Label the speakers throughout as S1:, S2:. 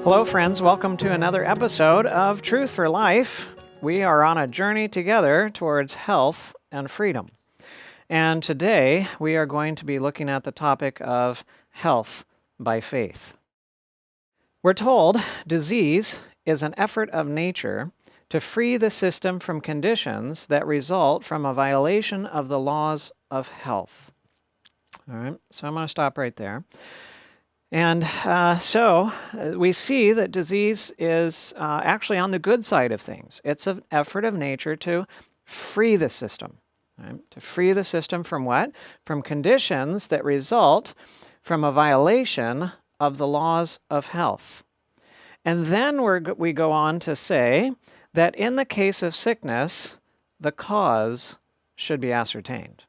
S1: Hello, friends. Welcome to another episode of Truth for Life. We are on a journey together towards health and freedom. And today we are going to be looking at the topic of health by faith. We're told disease is an effort of nature to free the system from conditions that result from a violation of the laws of health. All right, so I'm going to stop right there. And so we see that disease is actually on the good side of things. It's an effort of nature to free the system. Right? To free the system from what? From conditions that result from a violation of the laws of health. And then we go on to say that in the case of sickness, the cause should be ascertained.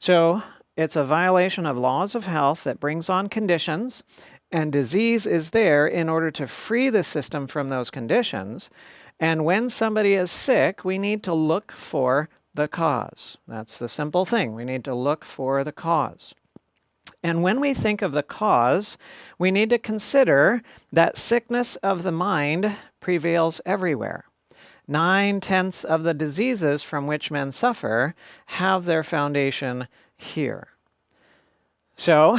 S1: So it's a violation of laws of health that brings on conditions, and disease is there in order to free the system from those conditions. And when somebody is sick, we need to look for the cause. That's the simple thing. We need to look for the cause. And when we think of the cause, we need to consider that sickness of the mind prevails everywhere. 9/10 of the diseases from which men suffer have their foundation here. So,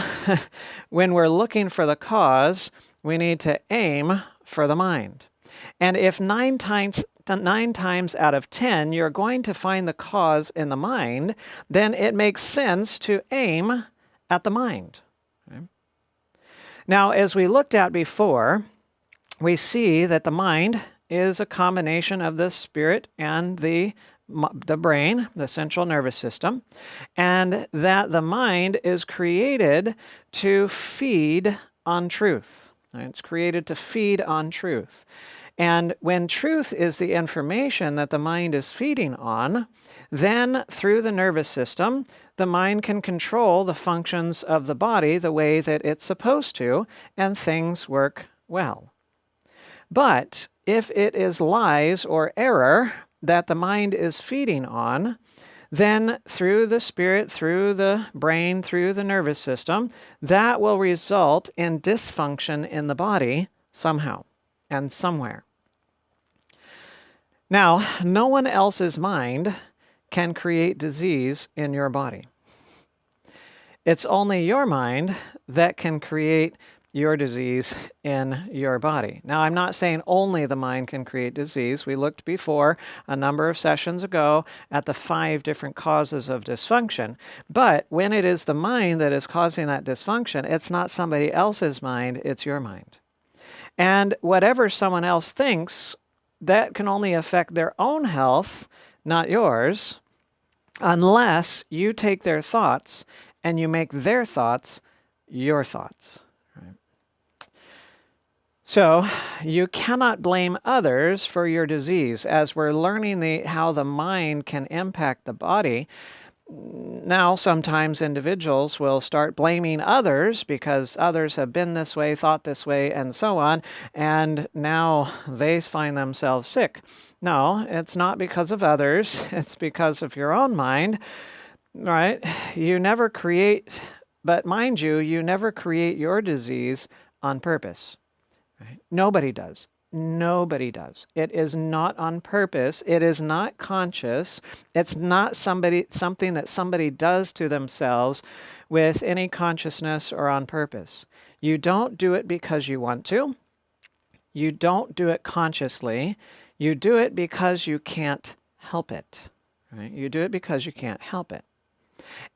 S1: when we're looking for the cause, we need to aim for the mind. And if 9 times out of 10 you're going to find the cause in the mind, then it makes sense to aim at the mind. Okay? Now, as we looked at before, we see that the mind is a combination of the spirit and the brain, the central nervous system, and that the mind is created to feed on truth. It's created to feed on truth. And when truth is the information that the mind is feeding on, then through the nervous system, the mind can control the functions of the body the way that it's supposed to, and things work well. But if it is lies or error that the mind is feeding on, then through the spirit, through the brain, through the nervous system, that will result in dysfunction in the body somehow and somewhere. Now, no one else's mind can create disease in your body. It's only your mind that can create your disease in your body. Now, I'm not saying only the mind can create disease. We looked before, a number of sessions ago, at the 5 different causes of dysfunction. But when it is the mind that is causing that dysfunction, it's not somebody else's mind, it's your mind. And whatever someone else thinks, that can only affect their own health, not yours, unless you take their thoughts and you make their thoughts your thoughts. So, you cannot blame others for your disease. As we're learning how the mind can impact the body, now sometimes individuals will start blaming others because others have been this way, thought this way, and so on, and now they find themselves sick. No, it's not because of others, it's because of your own mind, right? You never create, but mind you, you never create your disease on purpose. Right? Nobody does. Nobody does. It is not on purpose. It is not conscious. It's not something that somebody does to themselves with any consciousness or on purpose. You don't do it because you want to. You don't do it consciously. You do it because you can't help it. Right? You do it because you can't help it.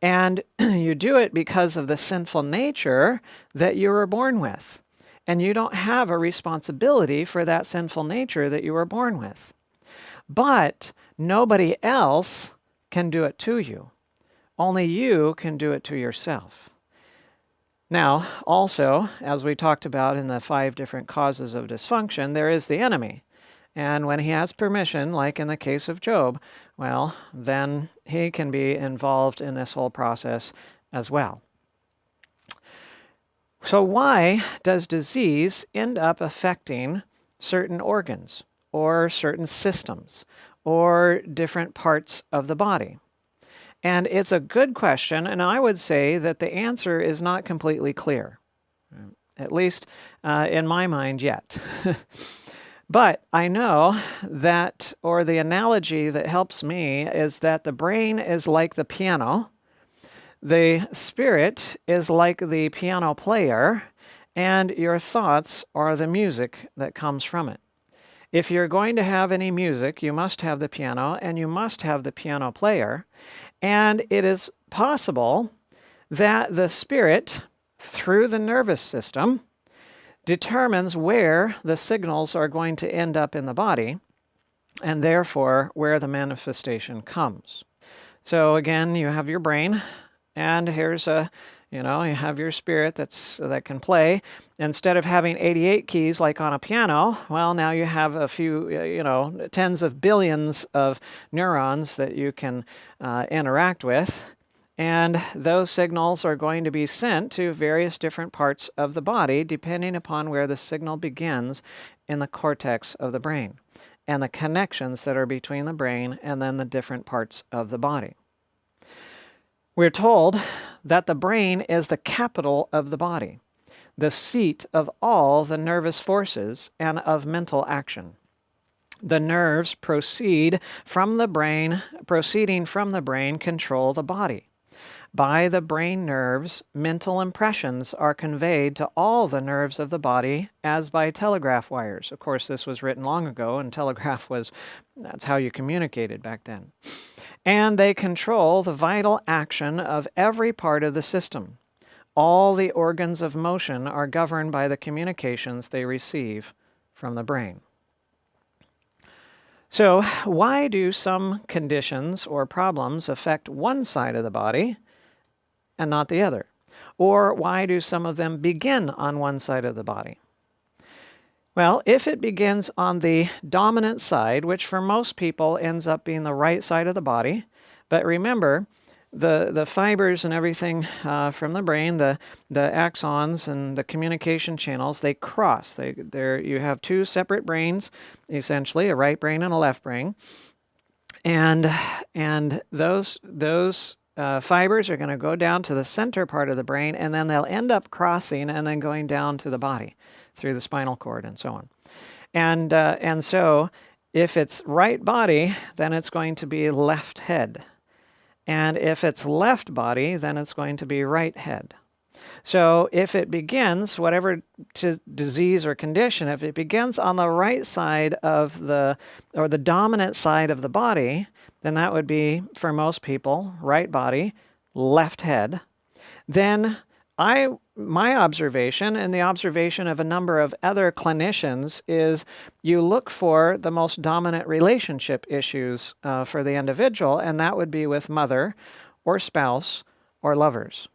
S1: And you do it because of the sinful nature that you were born with. And you don't have a responsibility for that sinful nature that you were born with. But nobody else can do it to you. Only you can do it to yourself. Now, also, as we talked about in the 5 different causes of dysfunction, there is the enemy. And when he has permission, like in the case of Job, well, then he can be involved in this whole process as well. So why does disease end up affecting certain organs or certain systems or different parts of the body? And it's a good question, and I would say that the answer is not completely clear, at least in my mind yet. But I know that, or the analogy that helps me is that the brain is like the piano, the spirit is like the piano player, and your thoughts are the music that comes from it. If you're going to have any music, you must have the piano, and you must have the piano player. And it is possible that the spirit, through the nervous system, determines where the signals are going to end up in the body, and therefore where the manifestation comes. So again, you have your brain, and here's you have your spirit that can play. Instead of having 88 keys like on a piano, well, now you have a few, tens of billions of neurons that you can interact with. And those signals are going to be sent to various different parts of the body, depending upon where the signal begins in the cortex of the brain and the connections that are between the brain and then the different parts of the body. We're told that the brain is the capital of the body, the seat of all the nervous forces and of mental action. The nerves proceeding from the brain, control the body. By the brain nerves, mental impressions are conveyed to all the nerves of the body as by telegraph wires. Of course, this was written long ago, and that's how you communicated back then. And they control the vital action of every part of the system. All the organs of motion are governed by the communications they receive from the brain. So, why do some conditions or problems affect one side of the body and not the other? Or why do some of them begin on one side of the body? Well, if it begins on the dominant side, which for most people ends up being the right side of the body, but remember, the fibers and everything from the brain, the axons and the communication channels, they cross. You have 2 separate brains, essentially, a right brain and a left brain, and those fibers are going to go down to the center part of the brain, and then they'll end up crossing and then going down to the body through the spinal cord and so on. And so if it's right body, then it's going to be left head. And if it's left body, then it's going to be right head. So if it begins, whatever disease or condition, if it begins on the right side of the dominant side of the body, then that would be, for most people, right body, left head. Then my observation and the observation of a number of other clinicians is you look for the most dominant relationship issues for the individual, and that would be with mother or spouse or lovers.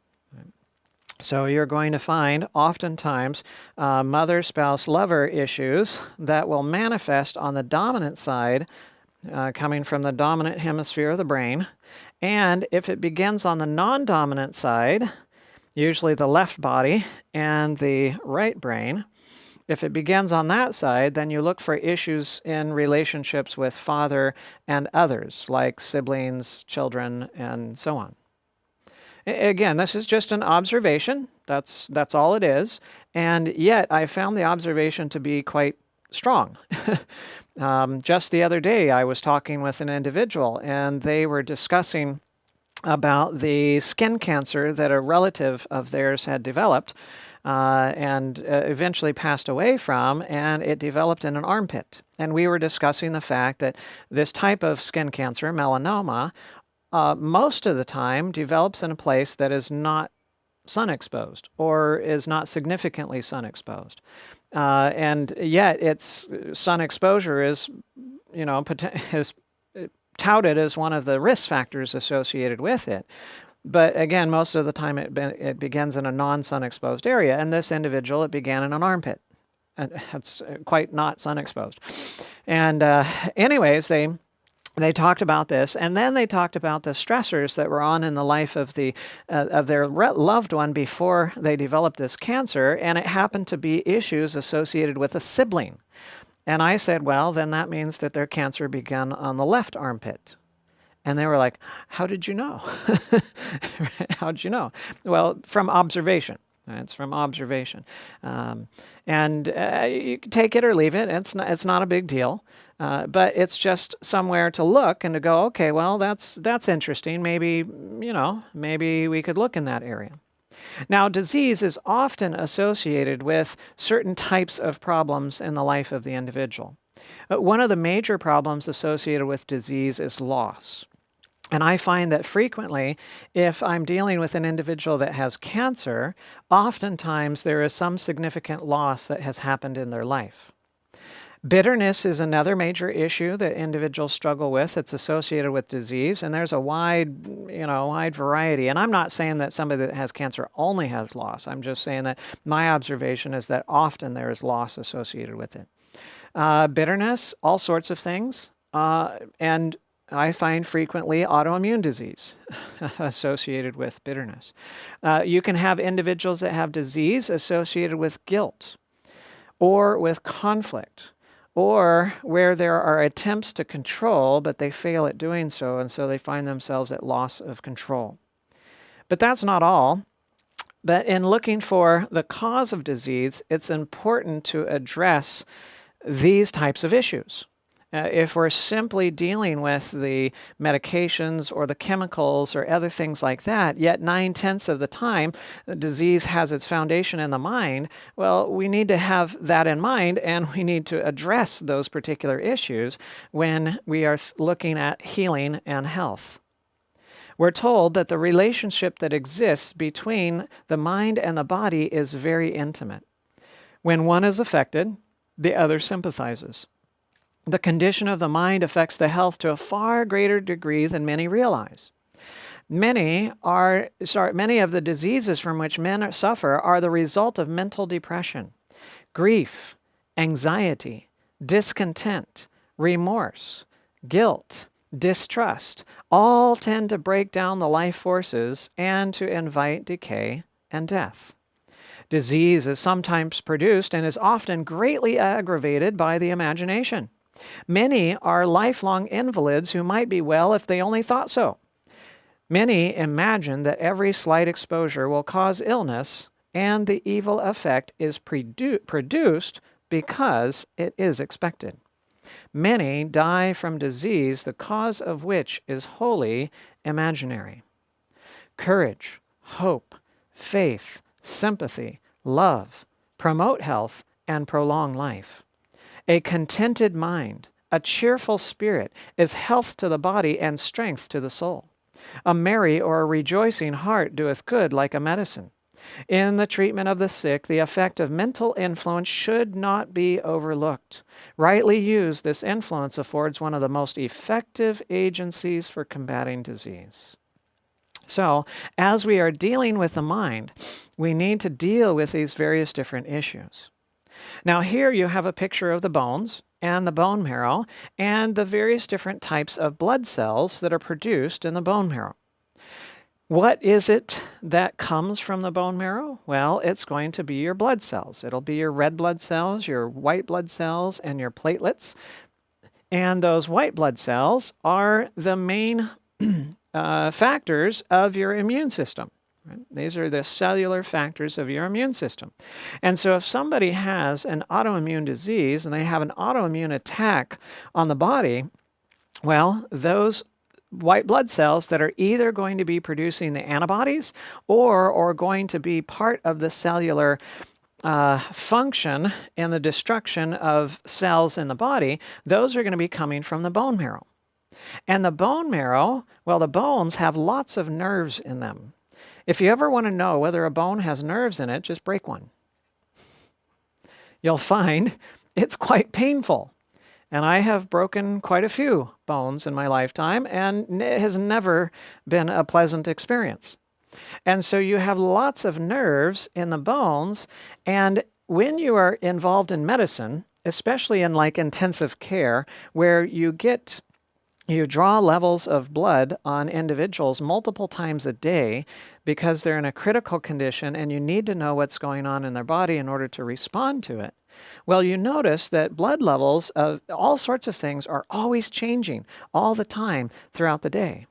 S1: So you're going to find oftentimes mother, spouse, lover issues that will manifest on the dominant side, coming from the dominant hemisphere of the brain. And if it begins on the non-dominant side, usually the left body and the right brain, if it begins on that side, then you look for issues in relationships with father and others, like siblings, children, and so on. Again, this is just an observation. That's all it is. And yet, I found the observation to be quite strong. Just the other day, I was talking with an individual, and they were discussing about the skin cancer that a relative of theirs had developed and eventually passed away from, and it developed in an armpit. And we were discussing the fact that this type of skin cancer, melanoma, most of the time develops in a place that is not sun exposed or is not significantly sun exposed. And yet its sun exposure is touted as one of the risk factors associated with it. But again, most of the time it begins in a non-sun exposed area. And this individual, it began in an armpit. And that's quite not sun exposed. And anyways, they talked about this, and then they talked about the stressors that were on in the life of their loved one before they developed this cancer, and it happened to be issues associated with a sibling. And I said, well, then that means that their cancer began on the left armpit. And they were like, how did you know? How did you know? Well, from observation. It's from observation. And you can take it or leave it. It's not a big deal. But it's just somewhere to look and to go, okay, well, that's interesting. Maybe we could look in that area. Now, disease is often associated with certain types of problems in the life of the individual. One of the major problems associated with disease is loss. And I find that frequently, if I'm dealing with an individual that has cancer, oftentimes there is some significant loss that has happened in their life. Bitterness is another major issue that individuals struggle with. It's associated with disease, and there's a wide variety. And I'm not saying that somebody that has cancer only has loss. I'm just saying that my observation is that often there is loss associated with it. Bitterness, all sorts of things, and I find frequently autoimmune disease associated with bitterness. You can have individuals that have disease associated with guilt or with conflict, or where there are attempts to control, but they fail at doing so, and so they find themselves at loss of control. But that's not all. But in looking for the cause of disease, it's important to address these types of issues. If we're simply dealing with the medications or the chemicals or other things like that, yet 9/10 of the time the disease has its foundation in the mind, well, we need to have that in mind, and we need to address those particular issues when we are looking at healing and health. We're told that the relationship that exists between the mind and the body is very intimate. When one is affected, the other sympathizes. The condition of the mind affects the health to a far greater degree than many realize. Many of the diseases from which men suffer are the result of mental depression, grief, anxiety, discontent, remorse, guilt, distrust. All tend to break down the life forces and to invite decay and death. Disease is sometimes produced and is often greatly aggravated by the imagination. Many are lifelong invalids who might be well if they only thought so. Many imagine that every slight exposure will cause illness, and the evil effect is produced because it is expected. Many die from disease, the cause of which is wholly imaginary. Courage, hope, faith, sympathy, love promote health and prolong life. A contented mind, a cheerful spirit, is health to the body and strength to the soul. A merry or a rejoicing heart doeth good like a medicine. In the treatment of the sick, the effect of mental influence should not be overlooked. Rightly used, this influence affords one of the most effective agencies for combating disease. So, as we are dealing with the mind, we need to deal with these various different issues. Now here you have a picture of the bones and the bone marrow and the various different types of blood cells that are produced in the bone marrow. What is it that comes from the bone marrow? Well, it's going to be your blood cells. It'll be your red blood cells, your white blood cells, and your platelets. And those white blood cells are the main factors of your immune system. Right? These are the cellular factors of your immune system. And so if somebody has an autoimmune disease and they have an autoimmune attack on the body, well, those white blood cells that are either going to be producing the antibodies or going to be part of the cellular function in the destruction of cells in the body, those are going to be coming from the bone marrow. And the bone marrow, well, the bones have lots of nerves in them. If you ever want to know whether a bone has nerves in it, just break one. You'll find it's quite painful. And I have broken quite a few bones in my lifetime, and it has never been a pleasant experience. And so you have lots of nerves in the bones, and when you are involved in medicine, especially in like intensive care, where you draw levels of blood on individuals multiple times a day because they're in a critical condition and you need to know what's going on in their body in order to respond to it. Well, you notice that blood levels of all sorts of things are always changing all the time throughout the day.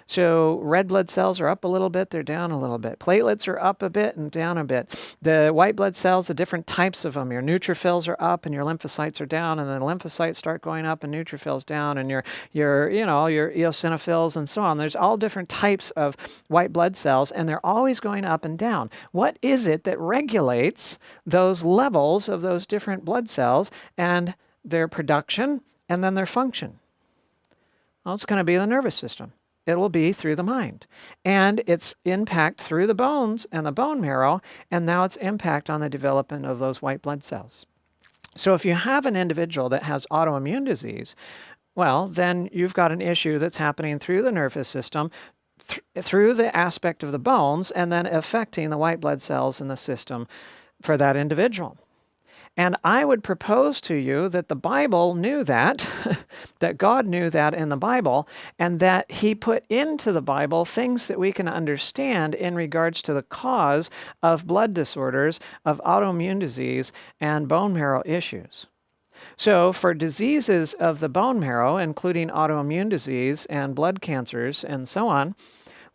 S1: So red blood cells are up a little bit, they're down a little bit. Platelets are up a bit and down a bit. The white blood cells, the different types of them, your neutrophils are up and your lymphocytes are down, and then the lymphocytes start going up and neutrophils down, and your eosinophils and so on. There's all different types of white blood cells, and they're always going up and down. What is it that regulates those levels of those different blood cells and their production and then their function? Well, it's going to be the nervous system. It will be through the mind. And its impact through the bones and the bone marrow, and now its impact on the development of those white blood cells. So if you have an individual that has autoimmune disease, well, then you've got an issue that's happening through the nervous system, through the aspect of the bones, and then affecting the white blood cells in the system for that individual. And I would propose to you that the Bible knew that, that God knew that in the Bible, and that He put into the Bible things that we can understand in regards to the cause of blood disorders, of autoimmune disease, and bone marrow issues. So for diseases of the bone marrow, including autoimmune disease and blood cancers and so on,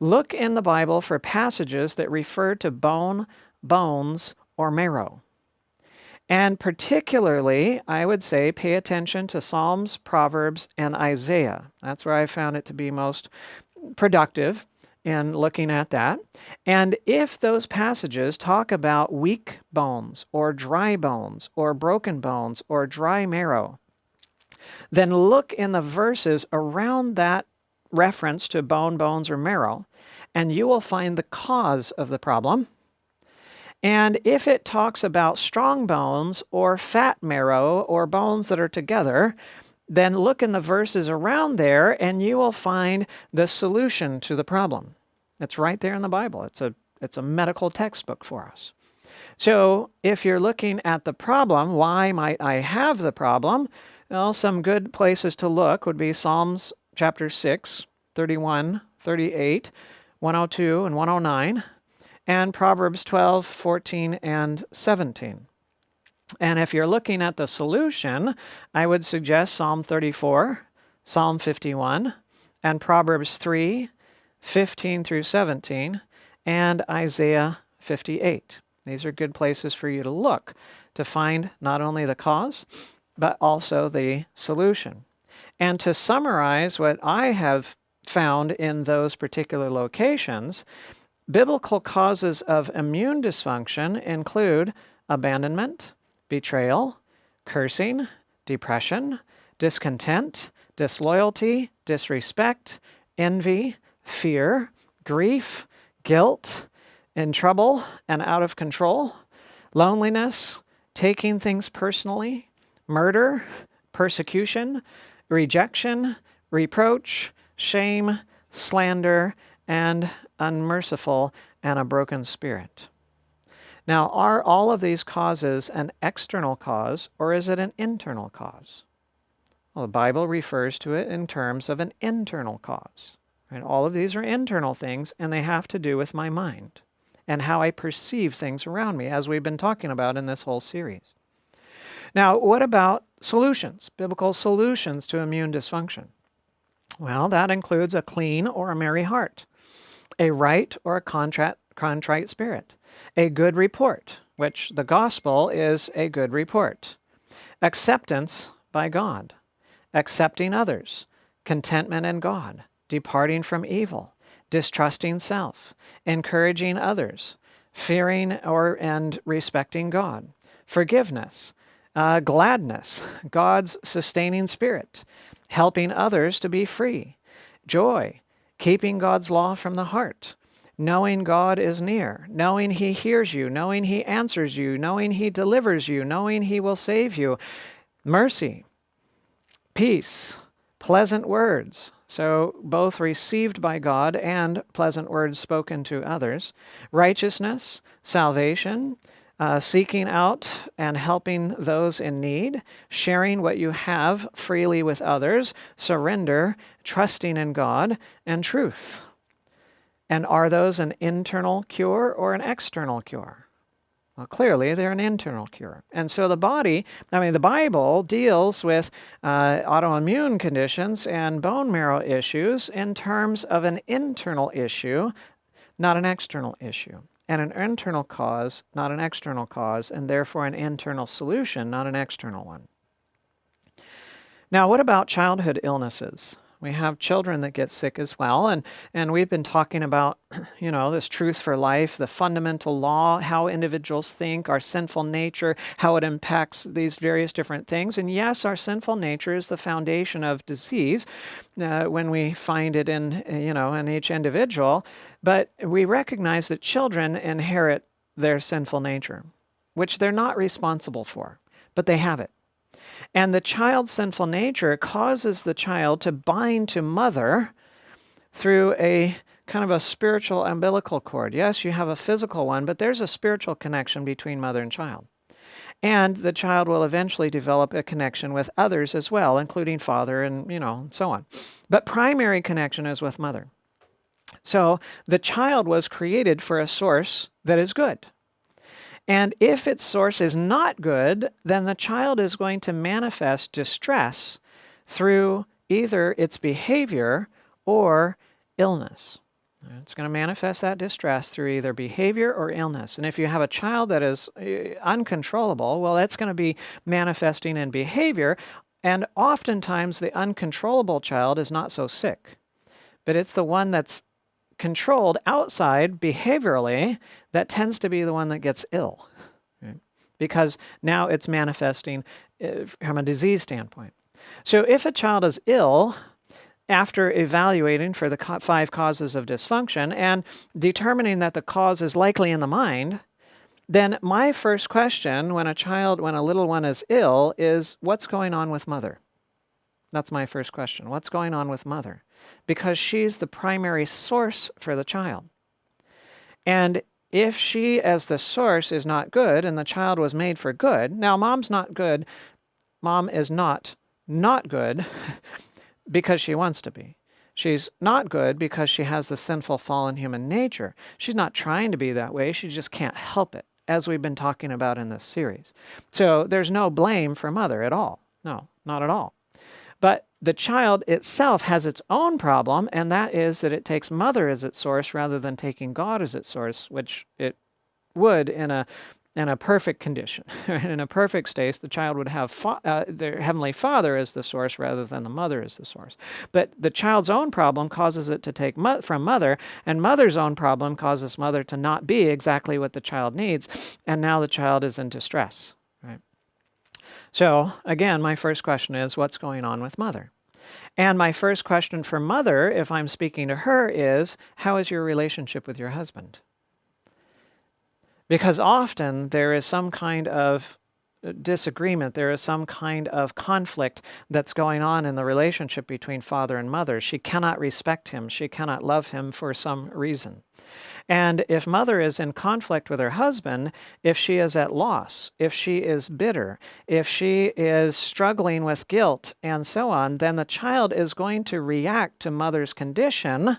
S1: look in the Bible for passages that refer to bone, bones, or marrow. And particularly, I would say, pay attention to Psalms, Proverbs, and Isaiah. That's where I found it to be most productive in looking at that. And if those passages talk about weak bones, or dry bones, or broken bones, or dry marrow, then look in the verses around that reference to bone, bones, or marrow, and you will find the cause of the problem. And if it talks about strong bones or fat marrow or bones that are together, then look in the verses around there and you will find the solution to the problem. It's right there in the Bible. It's a medical textbook for us. So if you're looking at the problem, why might I have the problem? Well, some good places to look would be Psalms chapter 6, 31, 38, 102, and 109. And Proverbs 12, 14, and 17. And if you're looking at the solution, I would suggest Psalm 34, Psalm 51, and Proverbs 3, 15 through 17, and Isaiah 58. These are good places for you to look to find not only the cause, but also the solution. And to summarize what I have found in those particular locations, biblical causes of immune dysfunction include abandonment, betrayal, cursing, depression, discontent, disloyalty, disrespect, envy, fear, grief, guilt, in trouble and out of control, loneliness, taking things personally, murder, persecution, rejection, reproach, shame, slander, and unmerciful, and a broken spirit. Now, are all of these causes an external cause, or is it an internal cause? Well, the Bible refers to it in terms of an internal cause. Right? All of these are internal things, and they have to do with my mind and how I perceive things around me, as we've been talking about in this whole series. Now, what about solutions, biblical solutions to immune dysfunction? Well, that includes a clean or a merry heart, a right or a contrite spirit, a good report, which the gospel is a good report, acceptance by God, accepting others, contentment in God, departing from evil, distrusting self, encouraging others, fearing and respecting God, forgiveness, gladness, God's sustaining spirit, helping others to be free, joy, keeping God's law from the heart, knowing God is near, knowing He hears you, knowing He answers you, knowing He delivers you, knowing He will save you, mercy, peace, pleasant words, so both received by God and pleasant words spoken to others, righteousness, salvation, seeking out and helping those in need, sharing what you have freely with others, surrender, trusting in God, and truth. And are those an internal cure or an external cure? Well, clearly they're an internal cure. And so the Bible deals with autoimmune conditions and bone marrow issues in terms of an internal issue, not an external issue. And an internal cause, not an external cause, and therefore an internal solution, not an external one. Now, what about childhood illnesses? We have children that get sick as well, and we've been talking about, this truth for life, the fundamental law, how individuals think, our sinful nature, how it impacts these various different things. And yes, our sinful nature is the foundation of disease when we find it in each individual. But we recognize that children inherit their sinful nature, which they're not responsible for, but they have it. And the child's sinful nature causes the child to bind to mother through a kind of a spiritual umbilical cord. Yes, you have a physical one, but there's a spiritual connection between mother and child. And the child will eventually develop a connection with others as well, including father and, so on. But primary connection is with mother. So the child was created for a source that is good. And if its source is not good, then the child is going to manifest distress through either its behavior or illness. It's going to manifest that distress through either behavior or illness. And if you have a child that is uncontrollable, well, that's going to be manifesting in behavior. And oftentimes the uncontrollable child is not so sick, but it's the one that's controlled outside behaviorally that tends to be the one that gets ill, right? Because now it's manifesting from a disease standpoint. So if a child is ill, after evaluating for the 5 causes of dysfunction and determining that the cause is likely in the mind, then my first question when a little one is ill is, what's going on with mother? That's my first question. What's going on with mother? Because she's the primary source for the child. And if she, as the source, is not good, and the child was made for good, now mom's not good, mom is not good because she wants to be. She's not good because she has the sinful fallen human nature. She's not trying to be that way, she just can't help it, as we've been talking about in this series. So there's no blame for mother at all. No, not at all. But the child itself has its own problem, and that is that it takes mother as its source rather than taking God as its source, which it would in a perfect condition. In a perfect state, the child would have their Heavenly Father as the source rather than the mother as the source. But the child's own problem causes it to take from mother, and mother's own problem causes mother to not be exactly what the child needs, and now the child is in distress. Right? So, again, my first question is, what's going on with mother? And my first question for mother, if I'm speaking to her, is, how is your relationship with your husband? Because often there is some kind of disagreement, there is some kind of conflict that's going on in the relationship between father and mother. She cannot respect him, she cannot love him for some reason. And if mother is in conflict with her husband, if she is at loss, if she is bitter, if she is struggling with guilt and so on, then the child is going to react to mother's condition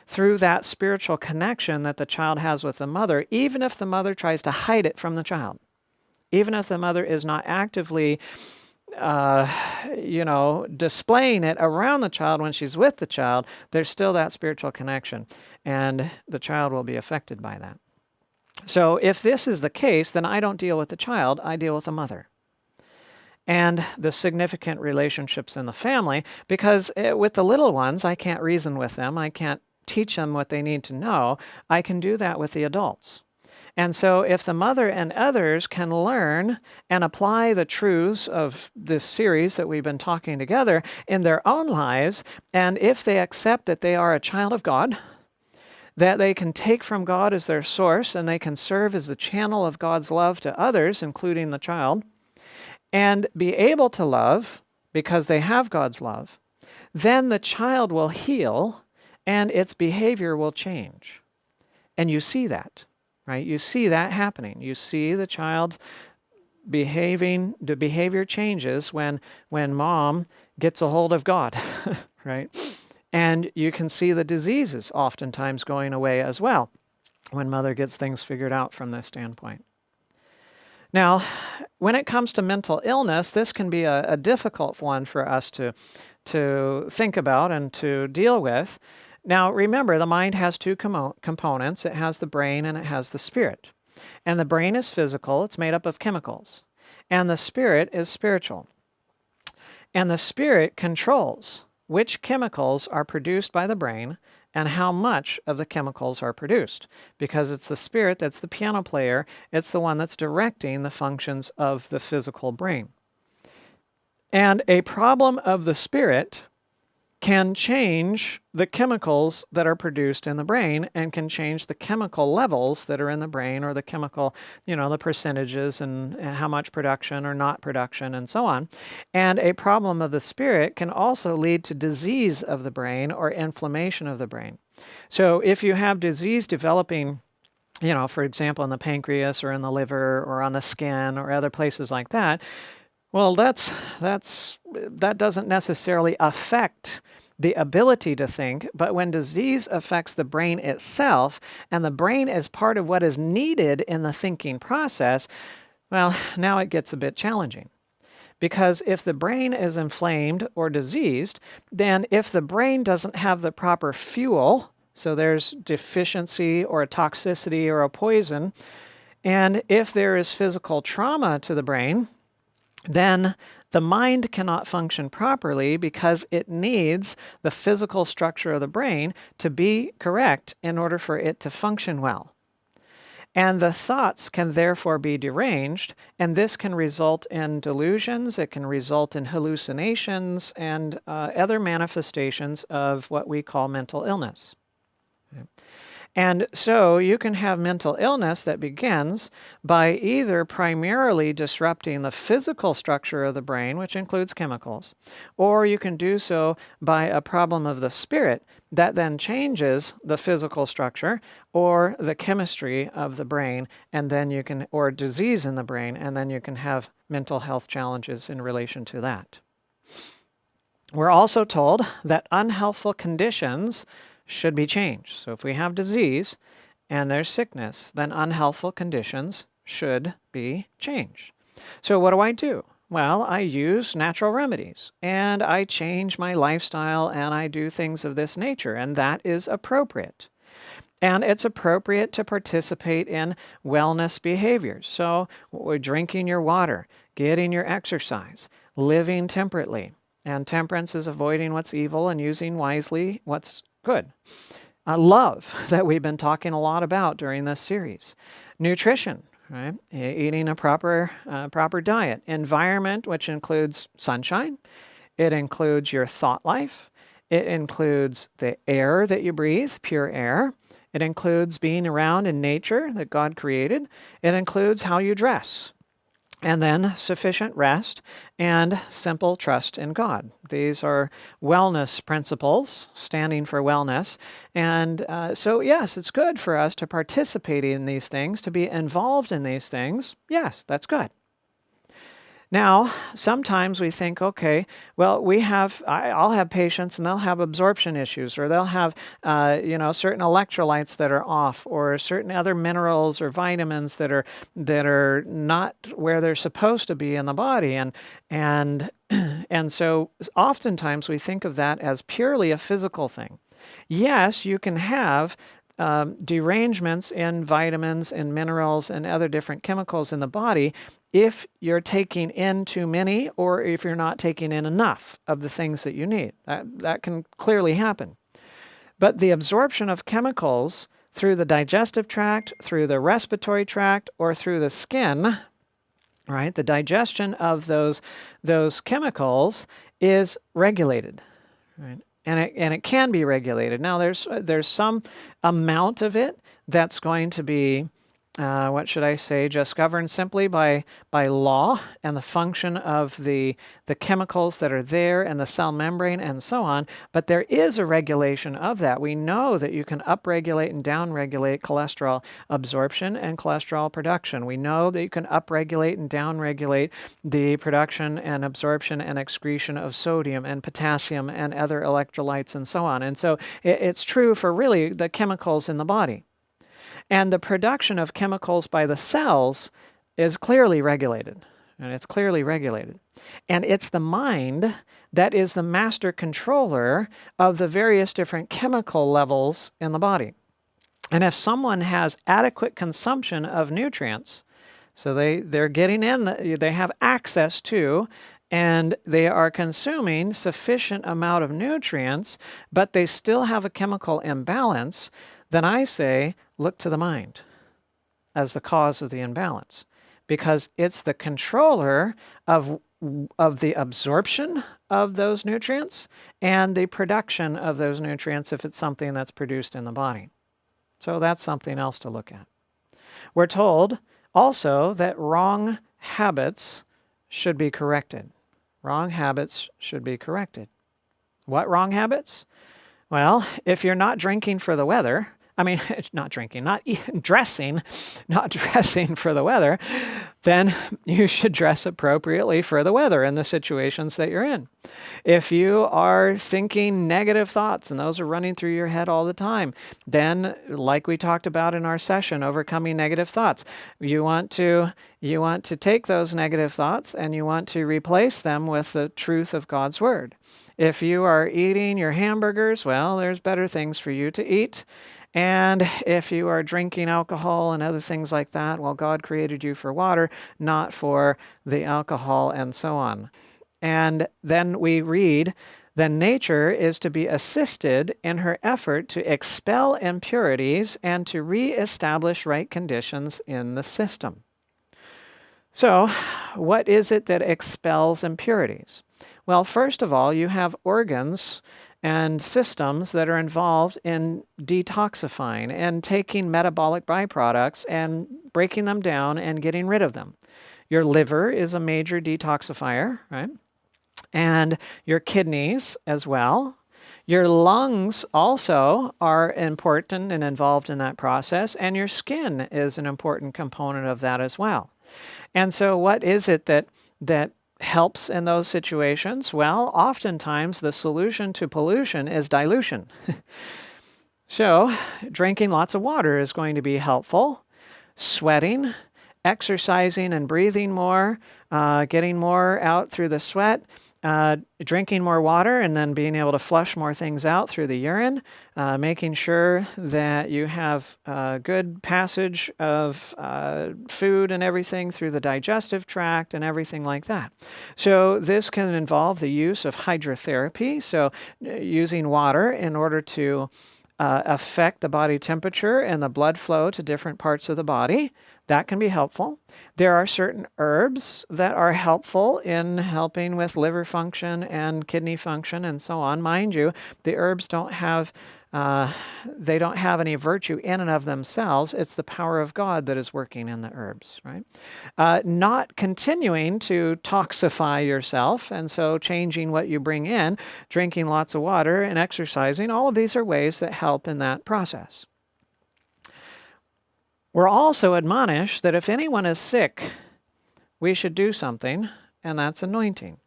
S1: through that spiritual connection that the child has with the mother, even if the mother tries to hide it from the child. Even if the mother is not actively displaying it around the child when she's with the child, there's still that spiritual connection, and the child will be affected by that. So if this is the case, then I don't deal with the child, I deal with the mother. And the significant relationships in the family, because with the little ones, I can't reason with them, I can't teach them what they need to know. I can do that with the adults. And so if the mother and others can learn and apply the truths of this series that we've been talking together in their own lives, and if they accept that they are a child of God, that they can take from God as their source, and they can serve as the channel of God's love to others, including the child, and be able to love because they have God's love, then the child will heal and its behavior will change. And you see that, right? You see that happening. You see the child behaving, the behavior changes when mom gets a hold of God, right? And you can see the diseases oftentimes going away as well when mother gets things figured out from this standpoint. Now, when it comes to mental illness, this can be a difficult one for us to think about and to deal with. Now, remember, the mind has two components. It has the brain and it has the spirit. And the brain is physical. It's made up of chemicals. And the spirit is spiritual. And the spirit controls which chemicals are produced by the brain and how much of the chemicals are produced. Because it's the spirit that's the piano player. It's the one that's directing the functions of the physical brain. And a problem of the spirit can change the chemicals that are produced in the brain and can change the chemical levels that are in the brain, or the chemical, the percentages and how much production or not production and so on. And a problem of the spirit can also lead to disease of the brain or inflammation of the brain. So if you have disease developing, for example, in the pancreas or in the liver or on the skin or other places like that, well, that doesn't necessarily affect the ability to think, but when disease affects the brain itself, and the brain is part of what is needed in the thinking process, well, now it gets a bit challenging. Because if the brain is inflamed or diseased, then if the brain doesn't have the proper fuel, so there's deficiency or a toxicity or a poison, and if there is physical trauma to the brain, then the mind cannot function properly because it needs the physical structure of the brain to be correct in order for it to function well. And the thoughts can therefore be deranged, and this can result in delusions, it can result in hallucinations, and other manifestations of what we call mental illness. And so you can have mental illness that begins by either primarily disrupting the physical structure of the brain, which includes chemicals, or you can do so by a problem of the spirit that then changes the physical structure or the chemistry of the brain, and then you can, or disease in the brain, and then you can have mental health challenges in relation to that. We're also told that unhealthful conditions should be changed. So if we have disease and there's sickness, then unhealthful conditions should be changed. So what do? Well, I use natural remedies and I change my lifestyle and I do things of this nature, and that is appropriate. And it's appropriate to participate in wellness behaviors. So we're drinking your water, getting your exercise, living temperately. And temperance is avoiding what's evil and using wisely what's good. Love, that we've been talking a lot about during this series. Nutrition, right? Eating a proper diet. Environment, which includes sunshine. It includes your thought life. It includes the air that you breathe, pure air. It includes being around in nature that God created. It includes how you dress. And then sufficient rest and simple trust in God. These are wellness principles, standing for wellness. And so, yes, it's good for us to participate in these things, to be involved in these things. Yes, that's good. Now, sometimes we think, okay, well, I'll have patients and they'll have absorption issues, or they'll have, certain electrolytes that are off, or certain other minerals or vitamins that are not where they're supposed to be in the body, and so oftentimes we think of that as purely a physical thing. Yes, you can have derangements in vitamins and minerals and other different chemicals in the body if you're taking in too many, or if you're not taking in enough of the things that you need. That can clearly happen. But the absorption of chemicals through the digestive tract, through the respiratory tract, or through the skin, right? The digestion of those chemicals is regulated, right? And it can be regulated. Now, there's some amount of it that's going to be just governed simply by law and the function of the chemicals that are there and the cell membrane and so on, but there is a regulation of that. We know that you can upregulate and downregulate cholesterol absorption and cholesterol production. We know that you can upregulate and downregulate the production and absorption and excretion of sodium and potassium and other electrolytes and so on. And so it's true for really the chemicals in the body. And the production of chemicals by the cells is clearly regulated. And it's clearly regulated. And it's the mind that is the master controller of the various different chemical levels in the body. And if someone has adequate consumption of nutrients, so they're getting in, they have access to, and they are consuming sufficient amount of nutrients, but they still have a chemical imbalance, then I say, look to the mind as the cause of the imbalance, because it's the controller of the absorption of those nutrients and the production of those nutrients if it's something that's produced in the body. So that's something else to look at. We're told also that wrong habits should be corrected. Wrong habits should be corrected. What wrong habits? Well, if you're not drinking for the weather, not dressing for the weather, then you should dress appropriately for the weather and the situations that you're in. If you are thinking negative thoughts and those are running through your head all the time, then like we talked about in our session, overcoming negative thoughts, you want to take those negative thoughts and you want to replace them with the truth of God's Word. If you are eating your hamburgers, well, there's better things for you to eat. And if you are drinking alcohol and other things like that, well, God created you for water, not for the alcohol and so on. And then we read, then nature is to be assisted in her effort to expel impurities and to reestablish right conditions in the system. So, what is it that expels impurities? Well, first of all, you have organs and systems that are involved in detoxifying and taking metabolic byproducts and breaking them down and getting rid of them. Your liver is a major detoxifier, right? And your kidneys as well. Your lungs also are important and involved in that process, and your skin is an important component of that as well. And so what is it that helps in those situations? Well, oftentimes the solution to pollution is dilution. So drinking lots of water is going to be helpful. Sweating, exercising and breathing more, getting more out through the sweat, drinking more water and then being able to flush more things out through the urine, making sure that you have good passage of food and everything through the digestive tract and everything like that. So this can involve the use of hydrotherapy, so using water in order to affect the body temperature and the blood flow to different parts of the body. That can be helpful. There are certain herbs that are helpful in helping with liver function and kidney function and so on. Mind you, the herbs don't have any virtue in and of themselves. It's the power of God that is working in the herbs, right? Not continuing to toxify yourself, and so changing what you bring in, drinking lots of water and exercising, all of these are ways that help in that process. We're also admonished that if anyone is sick, we should do something, and that's anointing.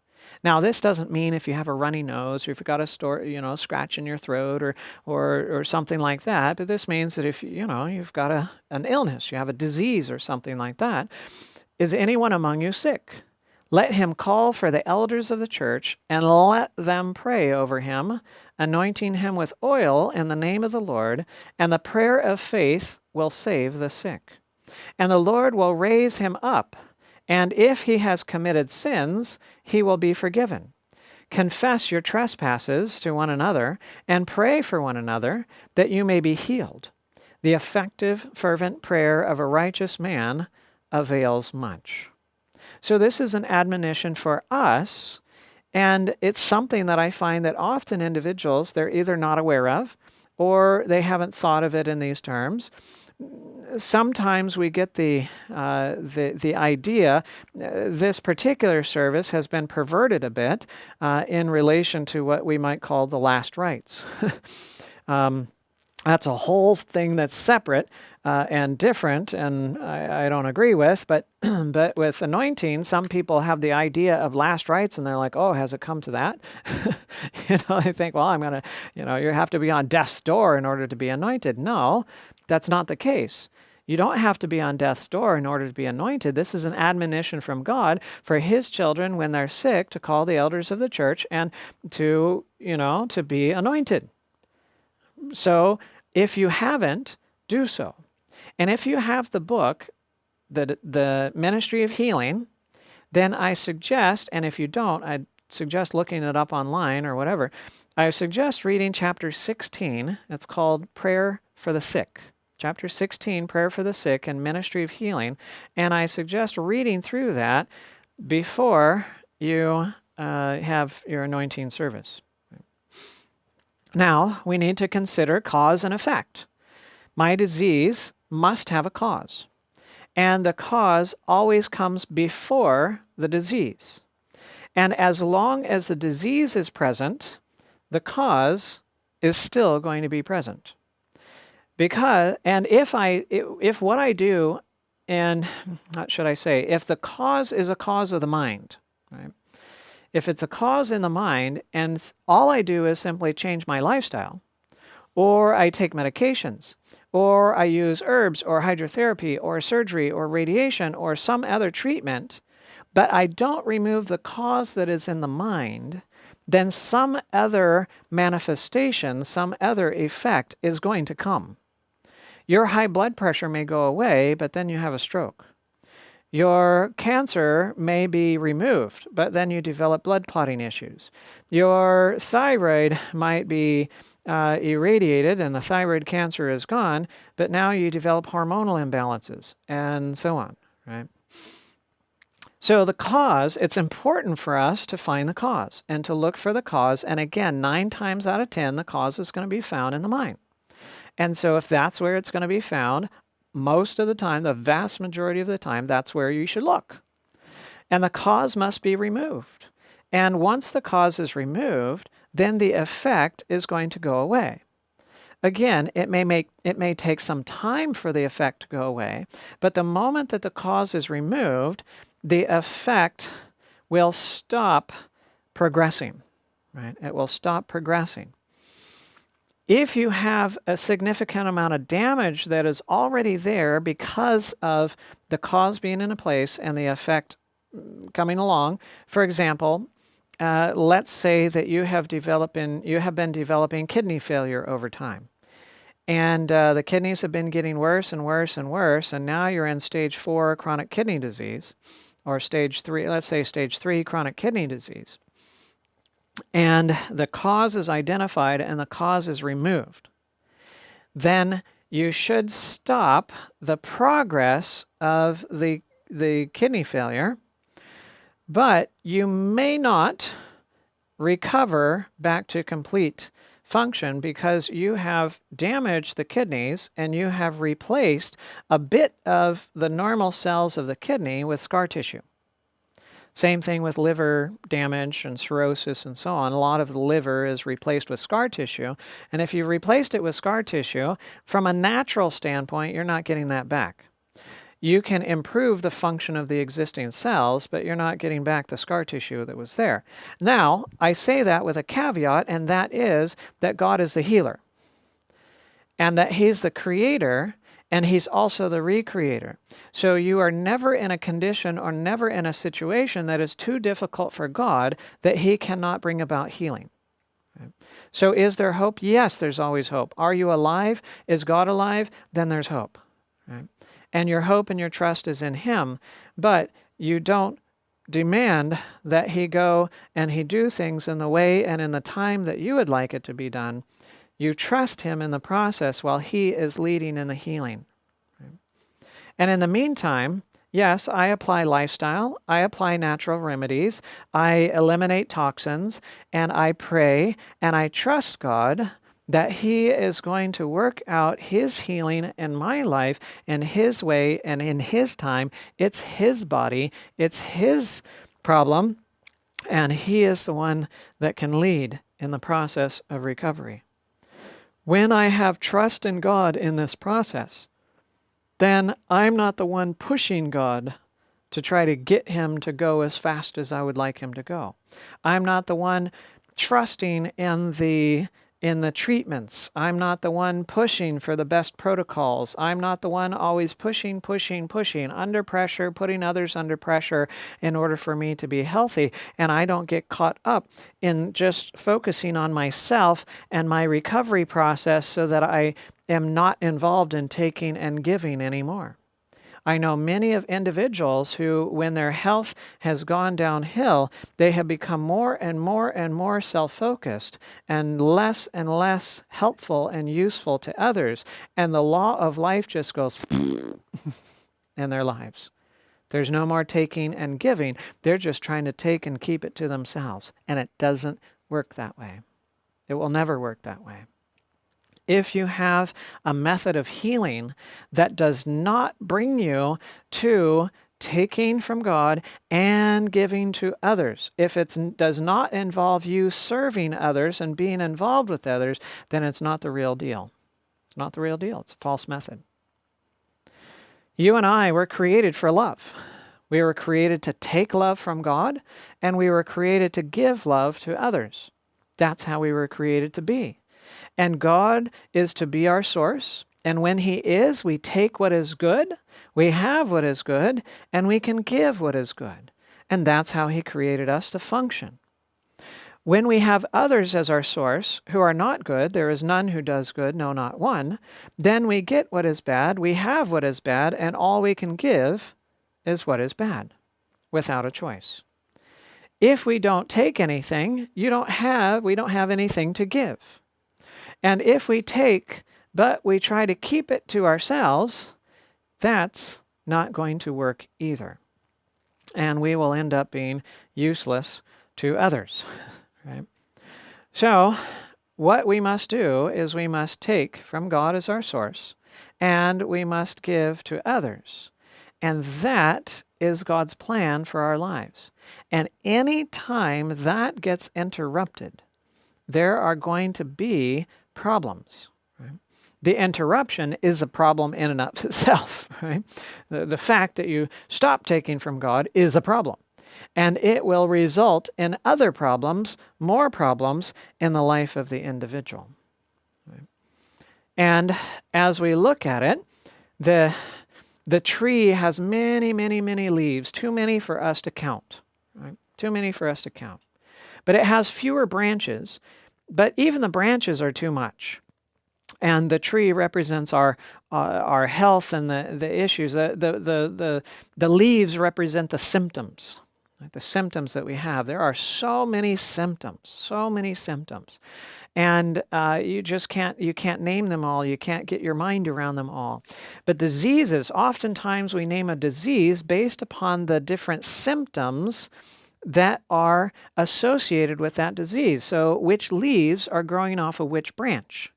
S1: Now, this doesn't mean if you have a runny nose or if you've got a scratch in your throat or something like that, but this means that if you've got an illness, you have a disease or something like that, is anyone among you sick? Let him call for the elders of the church and let them pray over him, anointing him with oil in the name of the Lord, and the prayer of faith will save the sick. And the Lord will raise him up, and if he has committed sins, he will be forgiven. Confess your trespasses to one another, and pray for one another, that you may be healed. The effective, fervent prayer of a righteous man avails much. So this is an admonition for us, and it's something that I find that often individuals, they're either not aware of, or they haven't thought of it in these terms. sometimes we get the idea this particular service has been perverted a bit in relation to what we might call the last rites. That's a whole thing that's separate and different, and I don't agree with, but but with anointing, some people have the idea of last rites, and they're like, oh, has it come to that? They think, well, I'm going to, you have to be on death's door in order to be anointed. No, that's not the case. You don't have to be on death's door in order to be anointed. This is an admonition from God for his children when they're sick to call the elders of the church and to be anointed. So if you haven't, do so. And if you have the book, the Ministry of Healing, then I suggest, and if you don't, I suggest looking it up online or whatever, I suggest reading chapter 16. It's called Prayer for the Sick. Chapter 16, Prayer for the Sick and Ministry of Healing. And I suggest reading through that before you have your anointing service. Now, we need to consider cause and effect. My disease must have a cause, and the cause always comes before the disease. And as long as the disease is present, the cause is still going to be present. If what I do, and what should I say, if the cause is a cause of the mind, right? If it's a cause in the mind and all I do is simply change my lifestyle, or I take medications, or I use herbs or hydrotherapy or surgery or radiation or some other treatment, but I don't remove the cause that is in the mind, then some other manifestation, some other effect is going to come. Your high blood pressure may go away, but then you have a stroke. Your cancer may be removed, but then you develop blood clotting issues. Your thyroid might be irradiated and the thyroid cancer is gone, but now you develop hormonal imbalances and so on, right? So the cause, it's important for us to find the cause and to look for the cause. And again, 9 times out of 10, the cause is going to be found in the mind. And so if that's where it's going to be found, most of the time, the vast majority of the time, that's where you should look. And the cause must be removed. And once the cause is removed, then the effect is going to go away. Again, it may take some time for the effect to go away, but the moment that the cause is removed, the effect will stop progressing, right? It will stop progressing. If you have a significant amount of damage that is already there because of the cause being in a place and the effect coming along, for example, let's say that you have been developing kidney failure over time, and the kidneys have been getting worse and worse and worse, and now you're in stage 4 chronic kidney disease, or stage 3, let's say stage 3 chronic kidney disease. And the cause is identified and the cause is removed, then you should stop the progress of the kidney failure, but you may not recover back to complete function because you have damaged the kidneys and you have replaced a bit of the normal cells of the kidney with scar tissue. Same thing with liver damage and cirrhosis and so on. A lot of the liver is replaced with scar tissue. And if you've replaced it with scar tissue, from a natural standpoint, you're not getting that back. You can improve the function of the existing cells, but you're not getting back the scar tissue that was there. Now, I say that with a caveat, and that is that God is the healer, and that He's the creator, and He's also the recreator. So you are never in a condition or never in a situation that is too difficult for God that He cannot bring about healing. Okay. So is there hope? Yes, there's always hope. Are you alive? Is God alive? Then there's hope. Okay. And your hope and your trust is in Him, but you don't demand that He go and He do things in the way and in the time that you would like it to be done. You trust Him in the process while He is leading in the healing. Okay. And in the meantime, yes, I apply lifestyle, I apply natural remedies, I eliminate toxins, and I pray, and I trust God that He is going to work out His healing in my life in His way and in His time. It's His body, it's His problem, and He is the one that can lead in the process of recovery. When I have trust in God in this process, then I'm not the one pushing God to try to get Him to go as fast as I would like Him to go. I'm not the one trusting in the treatments. I'm not the one pushing for the best protocols. I'm not the one always pushing, under pressure, putting others under pressure in order for me to be healthy. And I don't get caught up in just focusing on myself and my recovery process so that I am not involved in taking and giving anymore. I know many of individuals who, when their health has gone downhill, they have become more and more self-focused and less helpful and useful to others. And the law of life just goes in their lives. There's no more taking and giving. They're just trying to take and keep it to themselves. And it doesn't work that way. It will never work that way. If you have a method of healing that does not bring you to taking from God and giving to others, if it does not involve you serving others and being involved with others, then it's not the real deal. It's not the real deal. It's a false method. You and I were created for love. We were created to take love from God, and we were created to give love to others. That's how we were created to be. And God is to be our source. And when He is, we take what is good, we have what is good, and we can give what is good. And that's how He created us to function. When we have others as our source who are not good, there is none who does good, no, not one, then we get what is bad, we have what is bad, and all we can give is what is bad, without a choice. If we don't take anything, we don't have anything to give. And if we take, but we try to keep it to ourselves, that's not going to work either. And we will end up being useless to others. Right? So, what we must do is we must take from God as our source, and we must give to others. And that is God's plan for our lives. And any time that gets interrupted, there are going to be problems. Right? The interruption is a problem in and of itself. Right? The fact that you stop taking from God is a problem. And it will result in other problems, more problems in the life of the individual. Right? And as we look at it, the tree has many leaves, too many for us to count. Right? Too many for us to count. But it has fewer branches. But even the branches are too much. And the tree represents our health and the issues. The leaves represent the symptoms, like the symptoms that we have. There are so many symptoms. And you can't name them all. You can't get your mind around them all. But diseases, oftentimes we name a disease based upon the different symptoms that are associated with that disease. So which leaves are growing off of which branch?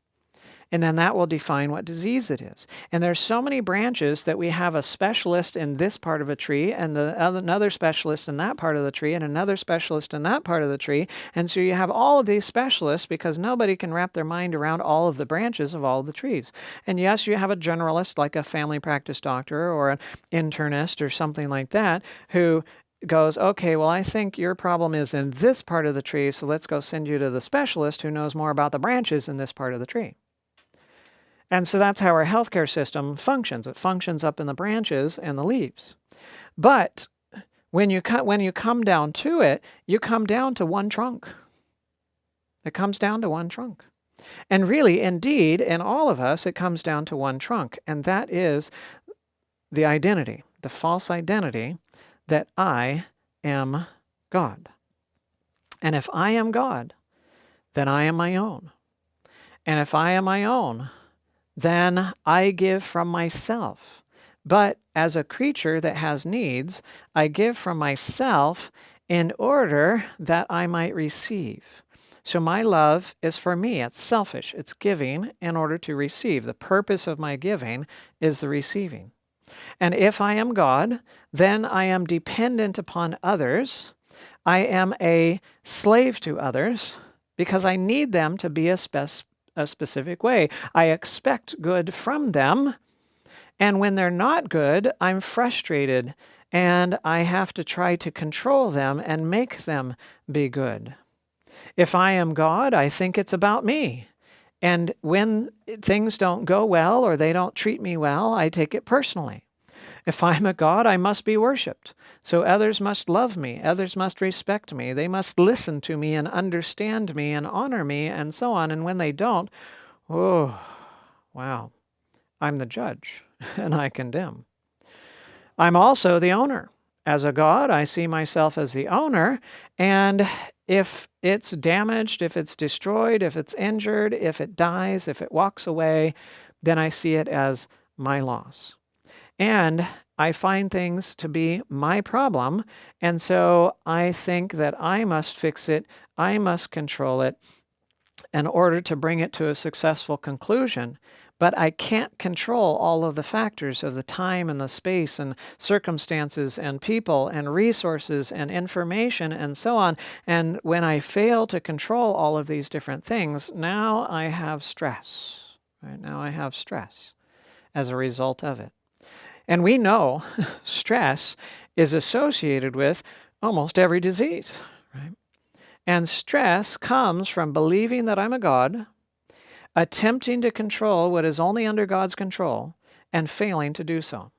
S1: And then that will define what disease it is. And there's so many branches that we have a specialist in this part of a tree and another specialist in that part of the tree and another specialist in that part of the tree. And so you have all of these specialists because nobody can wrap their mind around all of the branches of all of the trees. And yes, you have a generalist like a family practice doctor or an internist or something like that who goes, okay, well, I think your problem is in this part of the tree, so let's go send you to the specialist who knows more about the branches in this part of the tree. And so that's how our healthcare system functions. It functions up in the branches and the leaves. But when you come down to it, you come down to one trunk. It comes down to one trunk. And really, indeed, in all of us, it comes down to one trunk, and that is the identity, the false identity that I am God. And if I am God, then I am my own. And if I am my own, then I give from myself. But as a creature that has needs, I give from myself in order that I might receive. So my love is for me. It's selfish. It's giving in order to receive. The purpose of my giving is the receiving. And if I am God, then I am dependent upon others. I am a slave to others because I need them to be a specific way. I expect good from them. And when they're not good, I'm frustrated and I have to try to control them and make them be good. If I am God, I think it's about me. And when things don't go well or they don't treat me well, I take it personally. If I'm a God, I must be worshipped. So others must love me. Others must respect me. They must listen to me and understand me and honor me and so on. And when they don't, oh, wow, I'm the judge and I condemn. I'm also the owner. As a God, I see myself as the owner, and if it's damaged, if it's destroyed, if it's injured, if it dies, if it walks away, then I see it as my loss. And I find things to be my problem, and so I think that I must fix it, I must control it in order to bring it to a successful conclusion. But I can't control all of the factors of the time and the space and circumstances and people and resources and information and so on. And when I fail to control all of these different things, now I have stress. Right? Now I have stress as a result of it. And we know stress is associated with almost every disease. Right? And stress comes from believing that I'm a God, attempting to control what is only under God's control, and failing to do so.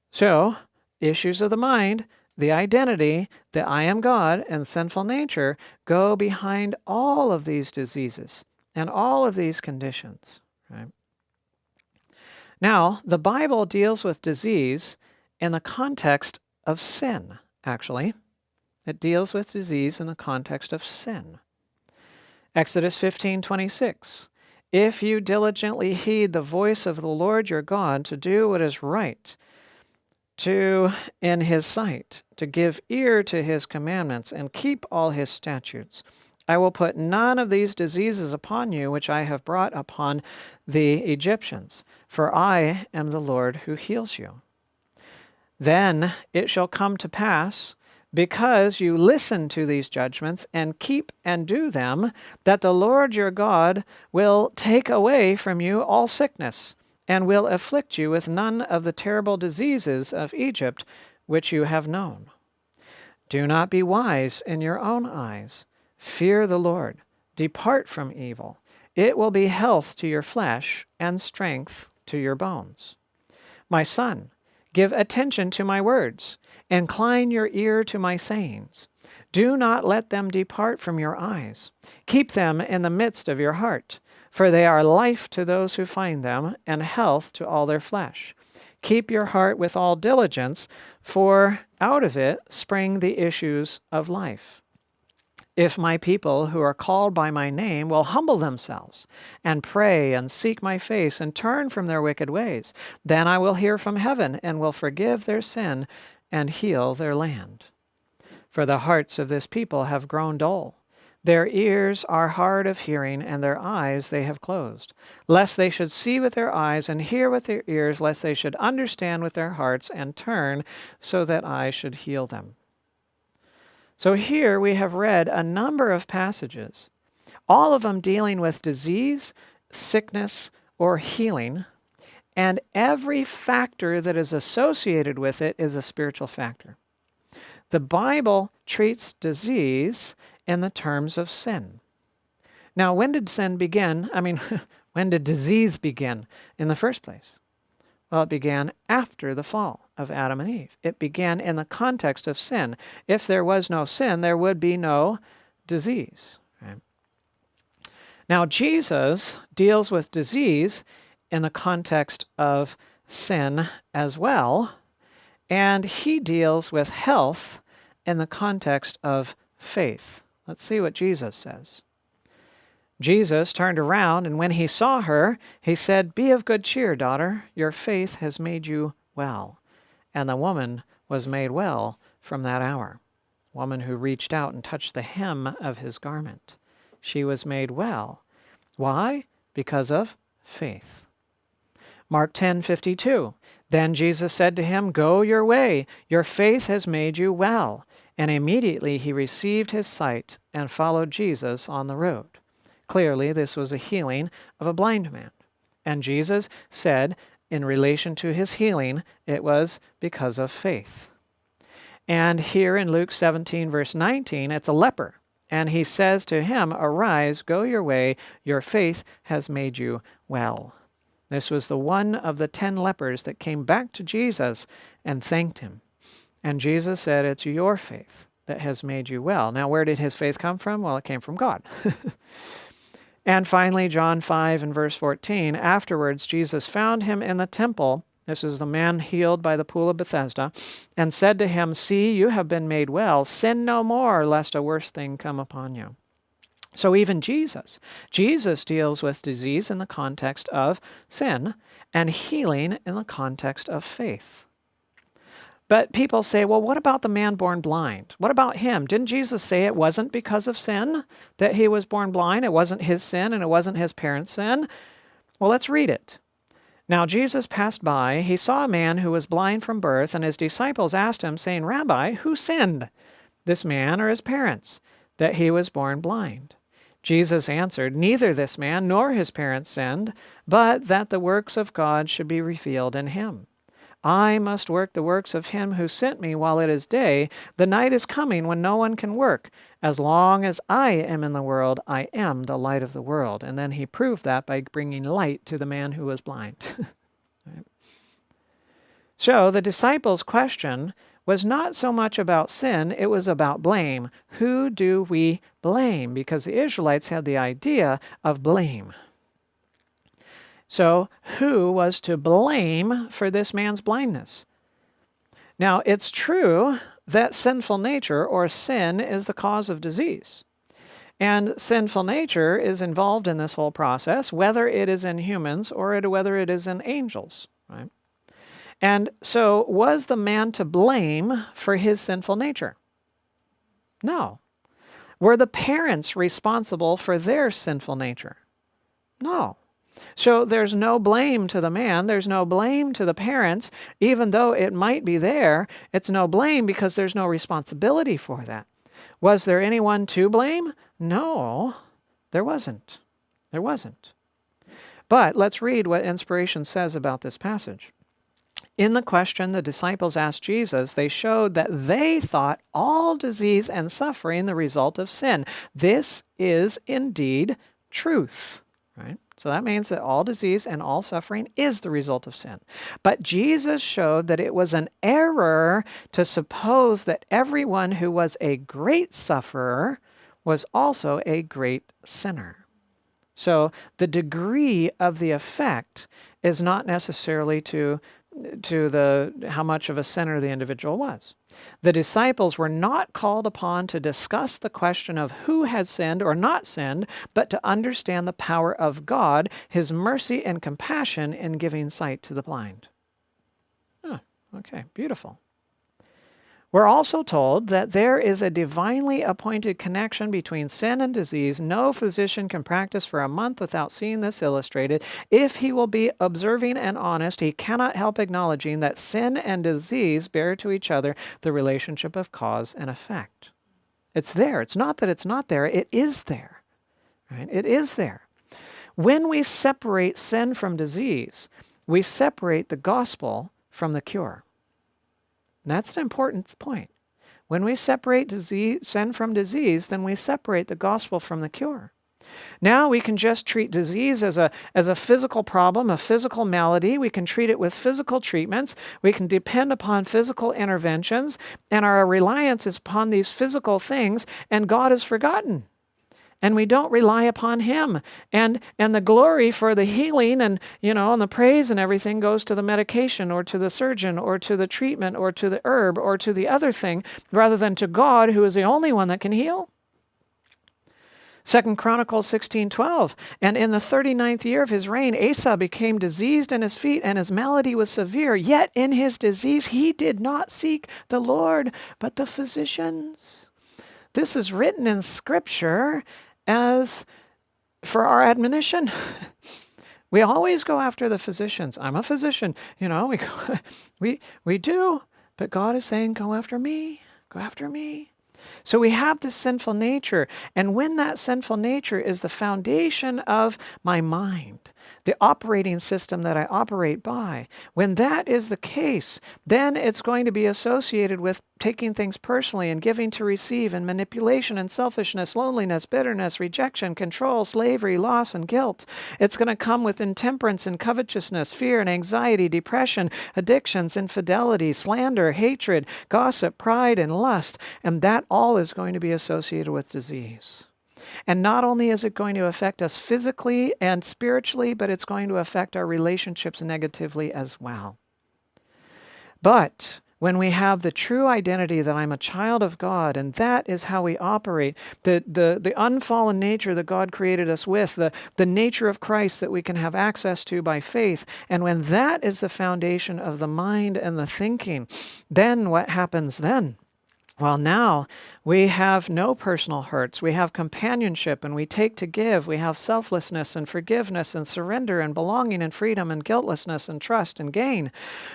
S1: So, issues of the mind, the identity, the I am God, and sinful nature go behind all of these diseases and all of these conditions. Right? Now, the Bible deals with disease in the context of sin, actually. It deals with disease in the context of sin. Exodus 15:26. If you diligently heed the voice of the Lord your God to do what is right, in his sight, to give ear to his commandments and keep all his statutes, I will put none of these diseases upon you which I have brought upon the Egyptians, for I am the Lord who heals you. Then it shall come to pass, because you listen to these judgments and keep and do them, that the Lord your God will take away from you all sickness, and will afflict you with none of the terrible diseases of Egypt which you have known. Do not be wise in your own eyes. Fear the Lord. Depart from evil. It will be health to your flesh and strength to your bones. My son, give attention to my words. Incline your ear to my sayings. Do not let them depart from your eyes. Keep them in the midst of your heart, for they are life to those who find them, and health to all their flesh. Keep your heart with all diligence, for out of it spring the issues of life. If my people who are called by my name will humble themselves and pray and seek my face and turn from their wicked ways, then I will hear from heaven and will forgive their sin and heal their land. For the hearts of this people have grown dull. Their ears are hard of hearing, and their eyes they have closed, lest they should see with their eyes and hear with their ears, lest they should understand with their hearts and turn, so that I should heal them. So here we have read a number of passages, all of them dealing with disease, sickness, or healing, and every factor that is associated with it is a spiritual factor. The Bible treats disease in the terms of sin. Now, when did sin begin? When did disease begin in the first place? Well, it began after the fall of Adam and Eve. It began in the context of sin. If there was no sin, there would be no disease. Right? Now, Jesus deals with disease in the context of sin as well, and he deals with health in the context of faith. Let's see what Jesus says. Jesus turned around, and when he saw her, he said, "Be of good cheer, daughter. Your faith has made you well." And the woman was made well from that hour. woman who reached out and touched the hem of his garment. She was made well. Why? Because of faith. Mark 10:52. Then Jesus said to him, "Go your way, your faith has made you well." And immediately he received his sight and followed Jesus on the road. Clearly, this was a healing of a blind man. And Jesus said, in relation to his healing, it was because of faith. And here in Luke 17, verse 19, it's a leper. And he says to him, "Arise, go your way, your faith has made you well." This was the one of the 10 lepers that came back to Jesus and thanked him. And Jesus said, "It's your faith that has made you well." Now, where did his faith come from? Well, it came from God. And finally, John 5 and verse 14, afterwards Jesus found him in the temple. This is the man healed by the pool of Bethesda, and said to him, "See, you have been made well. Sin no more, lest a worse thing come upon you." So even Jesus deals with disease in the context of sin and healing in the context of faith. But people say, well, what about the man born blind? What about him? Didn't Jesus say it wasn't because of sin that he was born blind? It wasn't his sin and it wasn't his parents' sin? Well, let's read it. Now Jesus passed by. He saw a man who was blind from birth, and his disciples asked him, saying, "Rabbi, who sinned, this man or his parents, that he was born blind?" Jesus answered, "Neither this man nor his parents sinned, but that the works of God should be revealed in him. I must work the works of him who sent me while it is day. The night is coming when no one can work. As long as I am in the world, I am the light of the world." And then he proved that by bringing light to the man who was blind. Right? So the disciples' question was not so much about sin, it was about blame. Who do we blame? Because the Israelites had the idea of blame. So who was to blame for this man's blindness? Now, it's true that sinful nature or sin is the cause of disease. And sinful nature is involved in this whole process, whether it is in humans or whether it is in angels, right? And so was the man to blame for his sinful nature? No. Were the parents responsible for their sinful nature? No. So there's no blame to the man. There's no blame to the parents. Even though it might be there, it's no blame because there's no responsibility for that. Was there anyone to blame? No, there wasn't. There wasn't. But let's read what inspiration says about this passage. In the question the disciples asked Jesus, they showed that they thought all disease and suffering the result of sin. This is indeed truth, right? So that means that all disease and all suffering is the result of sin. But Jesus showed that it was an error to suppose that everyone who was a great sufferer was also a great sinner. So the degree of the effect is not necessarily to how much of a sinner the individual was. The disciples were not called upon to discuss the question of who had sinned or not sinned, but to understand the power of God, his mercy and compassion in giving sight to the blind. Okay, beautiful. We're also told that there is a divinely appointed connection between sin and disease. No physician can practice for a month without seeing this illustrated. If he will be observing and honest, he cannot help acknowledging that sin and disease bear to each other the relationship of cause and effect. It's there. It's not that it's not there. It is there. Right? It is there. When we separate sin from disease, we separate the gospel from the cure. And that's an important point. When we separate sin from disease, then we separate the gospel from the cure. Now we can just treat disease as a physical problem, a physical malady. We can treat it with physical treatments. We can depend upon physical interventions, and our reliance is upon these physical things, and God is forgotten. And we don't rely upon him. And the glory for the healing and the praise and everything goes to the medication or to the surgeon or to the treatment or to the herb or to the other thing rather than to God, who is the only one that can heal. 2 Chronicles 16:12, and in the 39th year of his reign, Asa became diseased in his feet, and his malady was severe. Yet in his disease he did not seek the Lord, but the physicians. This is written in Scripture as for our admonition. We always go after the physicians. I'm a physician. We do. But God is saying, go after me. Go after me. So we have this sinful nature. And when that sinful nature is the foundation of my mind, the operating system that I operate by, when that is the case, then it's going to be associated with taking things personally and giving to receive and manipulation and selfishness, loneliness, bitterness, rejection, control, slavery, loss, and guilt. It's going to come with intemperance and covetousness, fear and anxiety, depression, addictions, infidelity, slander, hatred, gossip, pride, and lust. And that all is going to be associated with disease. And not only is it going to affect us physically and spiritually, but it's going to affect our relationships negatively as well. But when we have the true identity that I'm a child of God, and that is how we operate, the unfallen nature that God created us with, the nature of Christ that we can have access to by faith, and when that is the foundation of the mind and the thinking, then what happens then? Well, now we have no personal hurts. We have companionship and we take to give. We have selflessness and forgiveness and surrender and belonging and freedom and guiltlessness and trust and gain.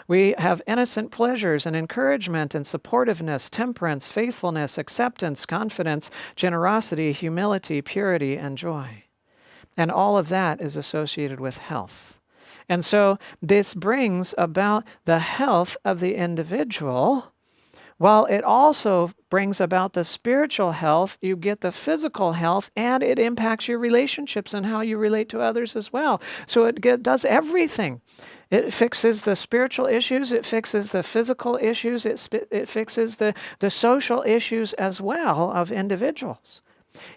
S1: We have innocent pleasures and encouragement and supportiveness, temperance, faithfulness, acceptance, confidence, generosity, humility, purity, and joy. And all of that is associated with health. And so this brings about the health of the individual. While it also brings about the spiritual health, you get the physical health, and it impacts your relationships and how you relate to others as well. So it does everything. It fixes the spiritual issues, it fixes the physical issues, it fixes the social issues as well of individuals.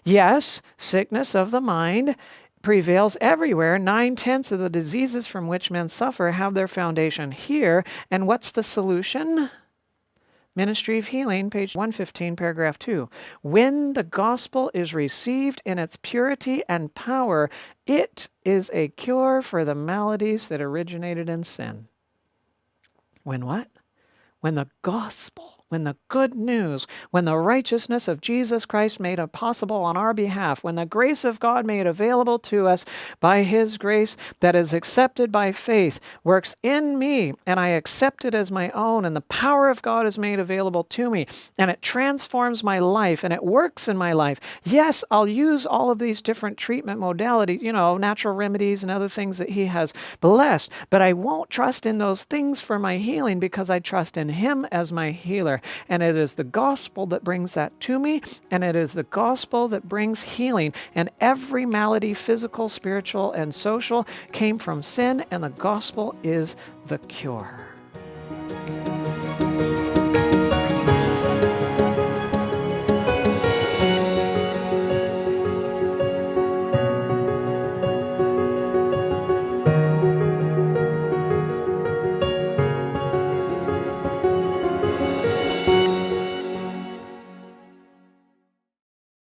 S1: Yes, sickness of the mind prevails everywhere. 9/10 of the diseases from which men suffer have their foundation here. And what's the solution? Ministry of Healing, page 115, paragraph 2. When the gospel is received in its purity and power, it is a cure for the maladies that originated in sin. When what? When the gospel, when the good news, when the righteousness of Jesus Christ made it possible on our behalf, when the grace of God made available to us by His grace that is accepted by faith, works in me, and I accept it as my own, and the power of God is made available to me, and it transforms my life, and it works in my life. Yes, I'll use all of these different treatment modalities, natural remedies and other things that He has blessed, but I won't trust in those things for my healing because I trust in Him as my healer. And it is the gospel that brings that to me, and it is the gospel that brings healing. And every malady, physical, spiritual, and social, came from sin, and the gospel is the cure.